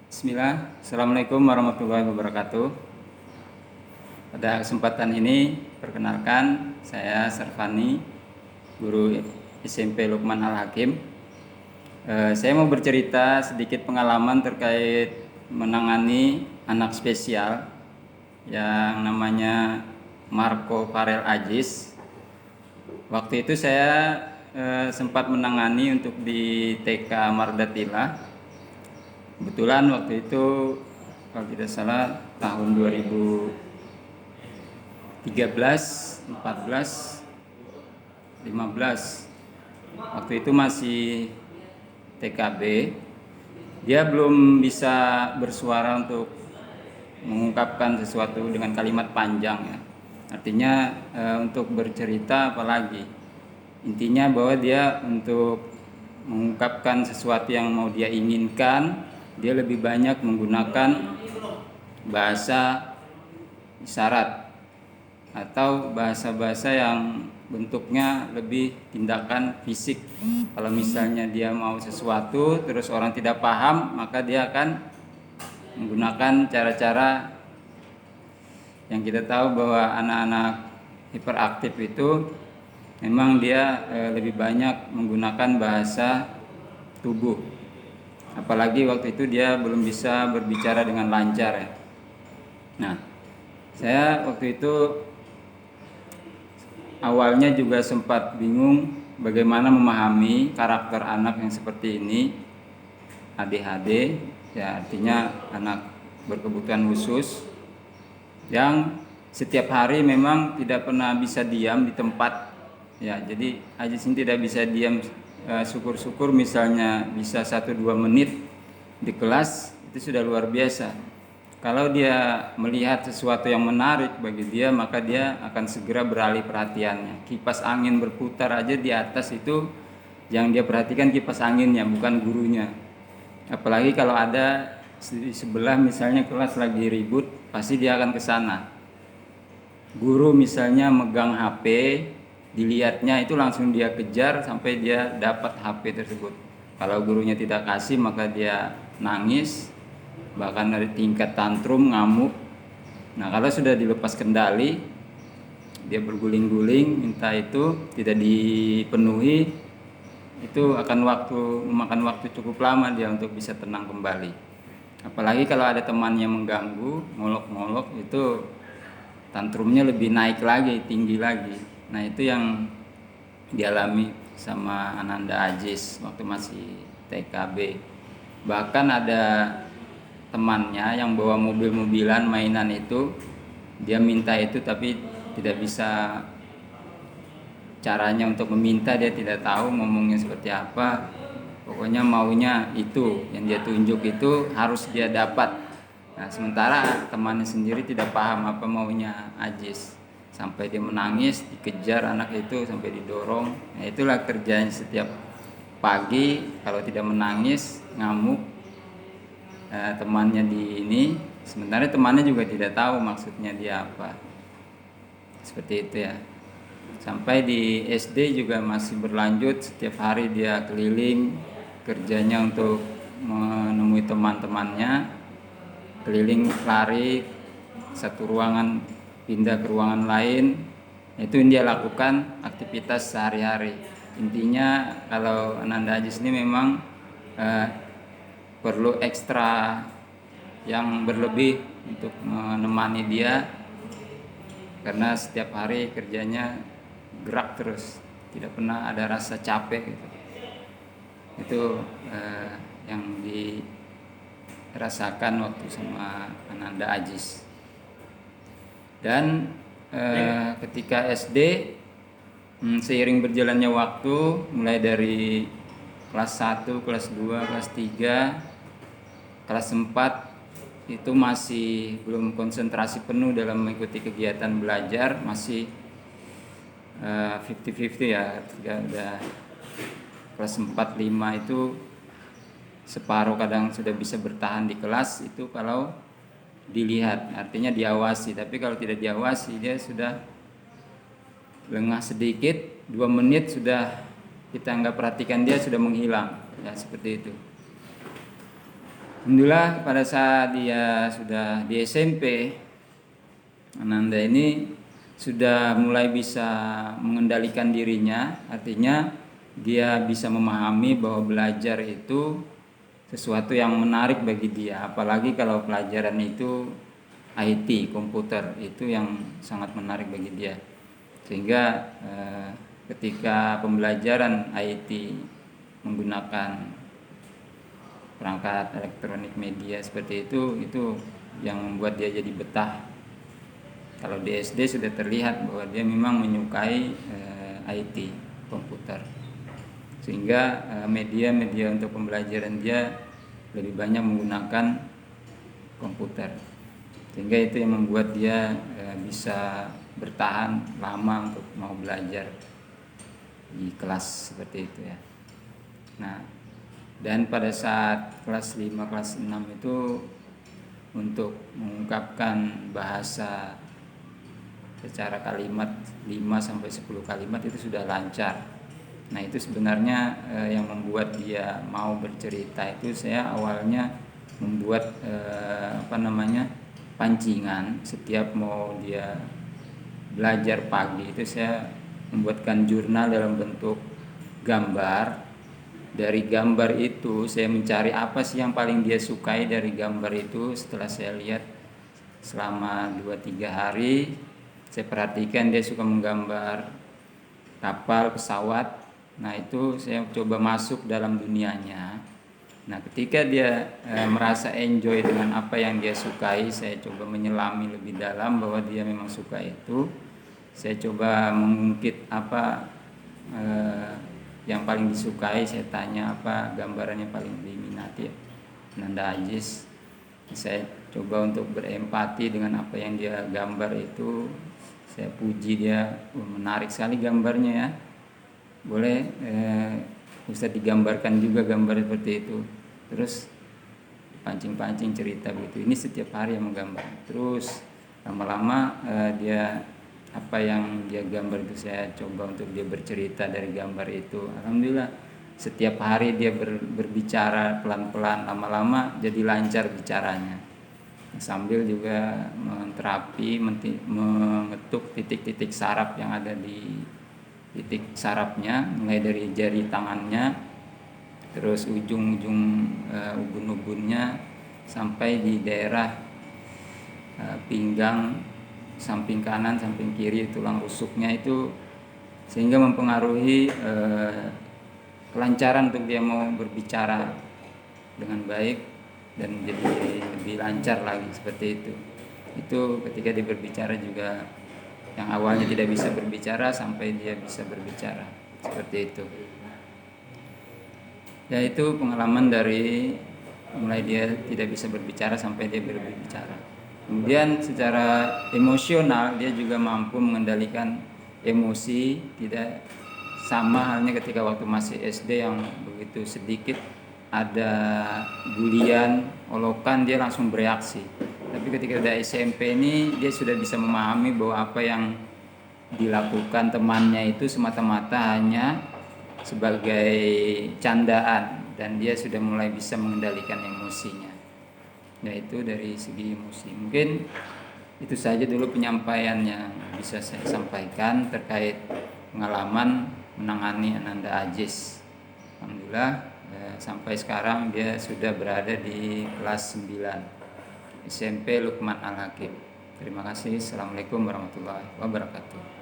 Bismillah, Assalamualaikum warahmatullahi wabarakatuh. Pada kesempatan ini, perkenalkan saya Sarfani, guru SMP Lukman Al-Hakim. Saya mau bercerita sedikit pengalaman terkait menangani anak spesial yang namanya Marco Farel Aziz. Waktu itu saya sempat menangani untuk di TK Mardatila. Kebetulan waktu itu kalau tidak salah tahun 2013, 14, 15. Waktu itu masih TKB. Dia belum bisa bersuara untuk mengungkapkan sesuatu dengan kalimat panjang ya. Artinya untuk bercerita apalagi. Intinya bahwa dia untuk mengungkapkan sesuatu yang mau dia inginkan, dia lebih banyak menggunakan bahasa isyarat atau bahasa-bahasa yang bentuknya lebih tindakan fisik. Kalau misalnya dia mau sesuatu terus orang tidak paham, maka dia akan menggunakan cara-cara yang kita tahu bahwa anak-anak hiperaktif itu memang dia lebih banyak menggunakan bahasa tubuh. Apalagi waktu itu dia belum bisa berbicara dengan lancar ya. Nah, saya waktu itu awalnya juga sempat bingung bagaimana memahami karakter anak yang seperti ini, ADHD, ya artinya anak berkebutuhan khusus yang setiap hari memang tidak pernah bisa diam di tempat. Ya, jadi Aziz ini tidak bisa diam. Syukur-syukur misalnya bisa 1-2 menit di kelas itu sudah luar biasa. Kalau dia melihat sesuatu yang menarik bagi dia, maka dia akan segera beralih perhatiannya. Kipas angin berputar aja di atas itu yang dia perhatikan kipas anginnya, bukan gurunya. Apalagi kalau ada di sebelah misalnya kelas lagi ribut, pasti dia akan ke sana. Guru misalnya megang HP, dilihatnya itu langsung dia kejar sampai dia dapat HP tersebut. Kalau gurunya tidak kasih, maka dia nangis, bahkan dari tingkat tantrum, ngamuk. Nah, kalau sudah dilepas kendali, dia berguling-guling, minta itu tidak dipenuhi, itu akan memakan waktu cukup lama dia untuk bisa tenang kembali. Apalagi kalau ada teman yang mengganggu, ngolok-ngolok, itu tantrumnya lebih naik lagi, tinggi lagi. Nah, itu yang dialami sama Ananda Aziz waktu masih TKB. Bahkan ada temannya yang bawa mobil-mobilan mainan itu, dia minta itu tapi tidak bisa, caranya untuk meminta dia tidak tahu ngomongnya seperti apa. Pokoknya maunya itu, yang dia tunjuk itu harus dia dapat. Nah, sementara temannya sendiri tidak paham apa maunya Aziz. Sampai dia menangis, dikejar anak itu sampai didorong. Nah, itulah kerjanya setiap pagi. Kalau tidak menangis, ngamuk, temannya di ini. Sementara temannya juga tidak tahu maksudnya dia apa. Seperti itu ya. Sampai di SD juga masih berlanjut, setiap hari dia keliling, kerjanya untuk menemui teman-temannya, keliling lari satu ruangan pindah ke ruangan lain. Itu yang dia lakukan aktivitas sehari-hari. Intinya kalau Ananda Aziz ini memang perlu ekstra yang berlebih untuk menemani dia, karena setiap hari kerjanya gerak terus, tidak pernah ada rasa capek gitu. Itu yang dirasakan waktu sama Ananda Aziz. Dan ketika SD, seiring berjalannya waktu, mulai dari kelas 1, kelas 2, kelas 3, kelas 4 itu masih belum konsentrasi penuh dalam mengikuti kegiatan belajar, masih 50-50 ya. Udah kelas 4, 5 itu separuh kadang sudah bisa bertahan di kelas itu kalau dilihat, artinya diawasi. Tapi kalau tidak diawasi, dia sudah lengah sedikit, 2 menit sudah kita nggak perhatikan dia sudah menghilang ya, seperti itu. Alhamdulillah pada saat dia sudah di SMP, Ananda ini sudah mulai bisa mengendalikan dirinya, artinya dia bisa memahami bahwa belajar itu sesuatu yang menarik bagi dia, apalagi kalau pelajaran itu IT, komputer, itu yang sangat menarik bagi dia. Sehingga ketika pembelajaran IT menggunakan perangkat elektronik media seperti itu yang membuat dia jadi betah. Kalau di SD sudah terlihat bahwa dia memang menyukai IT, komputer, sehingga media-media untuk pembelajaran dia lebih banyak menggunakan komputer, sehingga itu yang membuat dia bisa bertahan lama untuk mau belajar di kelas seperti itu ya. Nah, dan pada saat kelas 5, kelas 6 itu untuk mengungkapkan bahasa secara kalimat 5 sampai 10 kalimat itu sudah lancar. Nah, itu sebenarnya yang membuat dia mau bercerita itu saya awalnya membuat pancingan. Setiap mau dia belajar pagi itu saya membuatkan jurnal dalam bentuk gambar. Dari gambar itu saya mencari apa sih yang paling dia sukai dari gambar itu. Setelah saya lihat selama 2-3 hari, saya perhatikan dia suka menggambar kapal, pesawat. Nah, itu saya coba masuk dalam dunianya. Nah, ketika dia merasa enjoy dengan apa yang dia sukai, saya coba menyelami lebih dalam bahwa dia memang suka itu. Saya coba mengungkit apa yang paling disukai. Saya tanya apa gambaran yang paling diminati Ananda Aziz. Saya coba untuk berempati dengan apa yang dia gambar itu. Saya puji dia, menarik sekali gambarnya ya, boleh Ustadz digambarkan juga gambar seperti itu. Terus pancing-pancing cerita begitu. Ini setiap hari yang menggambar. Terus lama-lama dia apa yang dia gambar itu saya coba untuk dia bercerita dari gambar itu. Alhamdulillah setiap hari dia berbicara pelan-pelan, lama-lama jadi lancar bicaranya. Sambil juga menterapi, mengetuk titik-titik saraf yang ada di titik sarafnya, mulai dari jari tangannya, terus ujung-ujung ubun-ubunnya sampai di daerah pinggang samping kanan, samping kiri, tulang rusuknya itu, sehingga mempengaruhi kelancaran untuk dia mau berbicara dengan baik dan jadi lebih lancar lagi seperti itu. Itu ketika dia berbicara juga yang awalnya tidak bisa berbicara sampai dia bisa berbicara seperti itu. Ya, itu pengalaman dari mulai dia tidak bisa berbicara sampai dia berbicara. Kemudian secara emosional dia juga mampu mengendalikan emosi, tidak sama halnya ketika waktu masih SD yang begitu sedikit ada bulian, olokan dia langsung bereaksi. Tapi ketika udah SMP ini dia sudah bisa memahami bahwa apa yang dilakukan temannya itu semata-mata hanya sebagai candaan, dan dia sudah mulai bisa mengendalikan emosinya. Yaitu dari segi emosi. Mungkin itu saja dulu penyampaian yang bisa saya sampaikan terkait pengalaman menangani Ananda Aziz. Alhamdulillah sampai sekarang dia sudah berada di kelas 9 SMP Lukman Al Hakim. Terima kasih. Assalamualaikum warahmatullahi wabarakatuh.